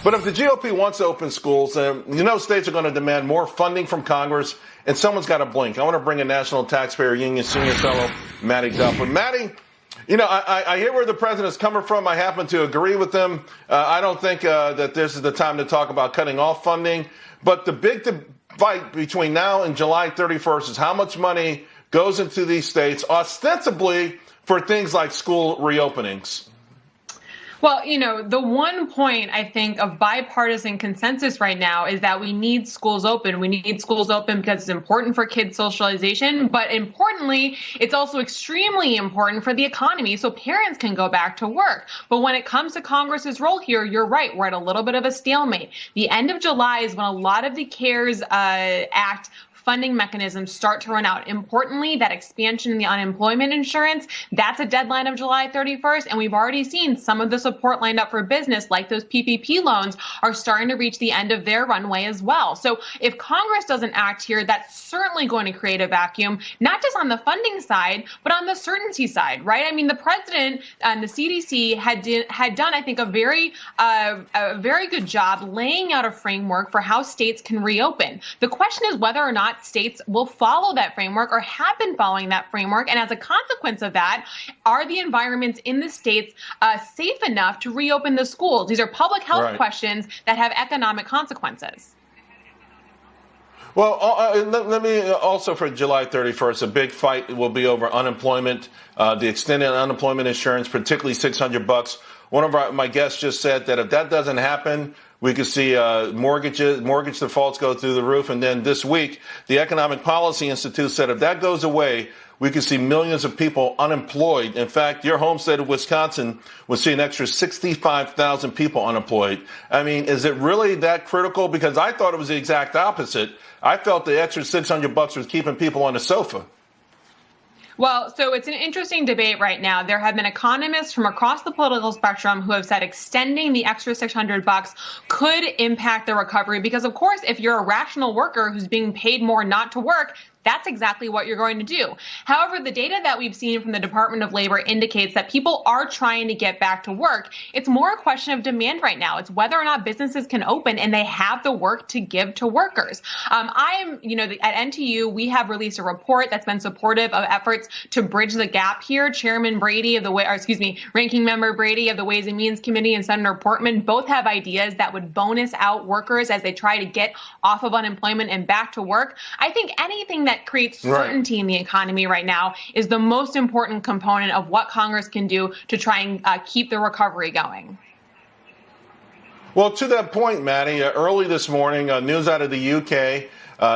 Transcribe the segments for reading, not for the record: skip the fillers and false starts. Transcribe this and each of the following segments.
But if the GOP wants to open schools, states are going to demand more funding from Congress, and someone's got to blink. I want to bring in National Taxpayer Union Senior Fellow Mattie Duppler. Mattie, I hear where the president's coming from. I happen to agree with him. I don't think that this is the time to talk about cutting off funding. But the big fight between now and July 31st is how much money goes into these states, ostensibly for things like school reopenings. Well, the one point I think of bipartisan consensus right now is that we need schools open. We need schools open because it's important for kids' socialization, but importantly, it's also extremely important for the economy so parents can go back to work. But when it comes to Congress's role here, you're right. We're at a little bit of a stalemate. The end of July is when a lot of the CARES Act funding mechanisms start to run out. Importantly, that expansion in the unemployment insurance, that's a deadline of July 31st, and we've already seen some of the support lined up for business, like those PPP loans, are starting to reach the end of their runway as well. So if Congress doesn't act here, that's certainly going to create a vacuum, not just on the funding side, but on the certainty side, right? I mean, the president and the CDC had done, I think, a very good job laying out a framework for how states can reopen. The question is whether or not states will follow that framework or have been following that framework. And as a consequence of that, are the environments in the states safe enough to reopen the schools? These are public health questions that have economic consequences. Well, let me also, for July 31st, a big fight will be over unemployment, the extended unemployment insurance, particularly $600. One of my guests just said that if that doesn't happen, we could see mortgage defaults go through the roof. And then this week, the Economic Policy Institute said if that goes away, we could see millions of people unemployed. In fact, your home state of Wisconsin would see an extra 65,000 people unemployed. I mean, is it really that critical? Because I thought it was the exact opposite. I felt the extra $600 was keeping people on the sofa. Well, so it's an interesting debate right now. There have been economists from across the political spectrum who have said extending the extra $600 could impact the recovery because, of course, if you're a rational worker who's being paid more not to work, that's exactly what you're going to do. However, the data that we've seen from the Department of Labor indicates that people are trying to get back to work. It's more a question of demand right now. It's whether or not businesses can open and they have the work to give to workers. At NTU, we have released a report that's been supportive of efforts to bridge the gap here. Ranking Member Brady of the Ways and Means Committee and Senator Portman both have ideas that would bonus out workers as they try to get off of unemployment and back to work. I think anything that creates certainty in the economy right now is the most important component of what Congress can do to try and keep the recovery going. Well, to that point, Mattie, early this morning, news out of the UK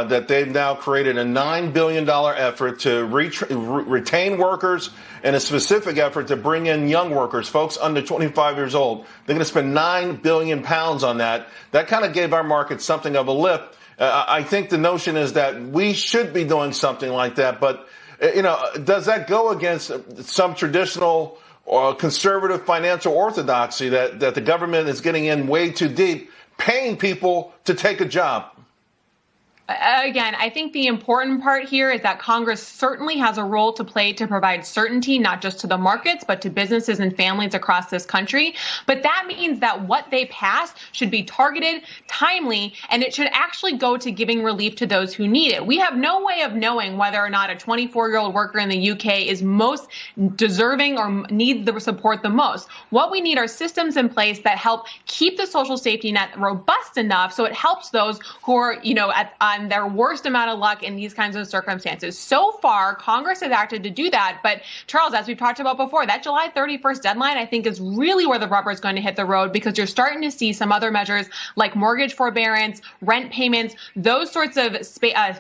that they've now created a $9 billion effort to retain workers and a specific effort to bring in young workers, folks under 25 years old. They're going to spend £9 billion on that. That kind of gave our market something of a lift. I think the notion is that we should be doing something like that. But, does that go against some traditional or conservative financial orthodoxy that the government is getting in way too deep, paying people to take a job? Again, I think the important part here is that Congress certainly has a role to play to provide certainty, not just to the markets, but to businesses and families across this country. But that means that what they pass should be targeted, timely, and it should actually go to giving relief to those who need it. We have no way of knowing whether or not a 24-year-old worker in the UK is most deserving or needs the support the most. What we need are systems in place that help keep the social safety net robust enough so it helps those who are, on their worst amount of luck in these kinds of circumstances. So far, Congress has acted to do that. But Charles, as we've talked about before, that July 31st deadline, I think, is really where the rubber is going to hit the road because you're starting to see some other measures like mortgage forbearance, rent payments, those sorts of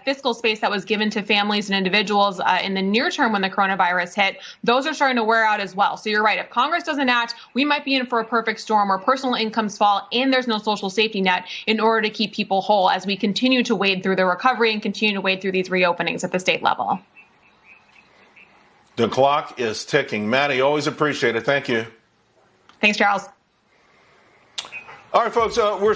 fiscal space that was given to families and individuals in the near term when the coronavirus hit. Those are starting to wear out as well. So you're right. If Congress doesn't act, we might be in for a perfect storm where personal incomes fall and there's no social safety net in order to keep people whole as we continue to wade through the recovery and continue to wade through these reopenings at the state level. The clock is ticking. Mattie, always appreciate it. Thank you. Thanks, Charles. All right, folks, we're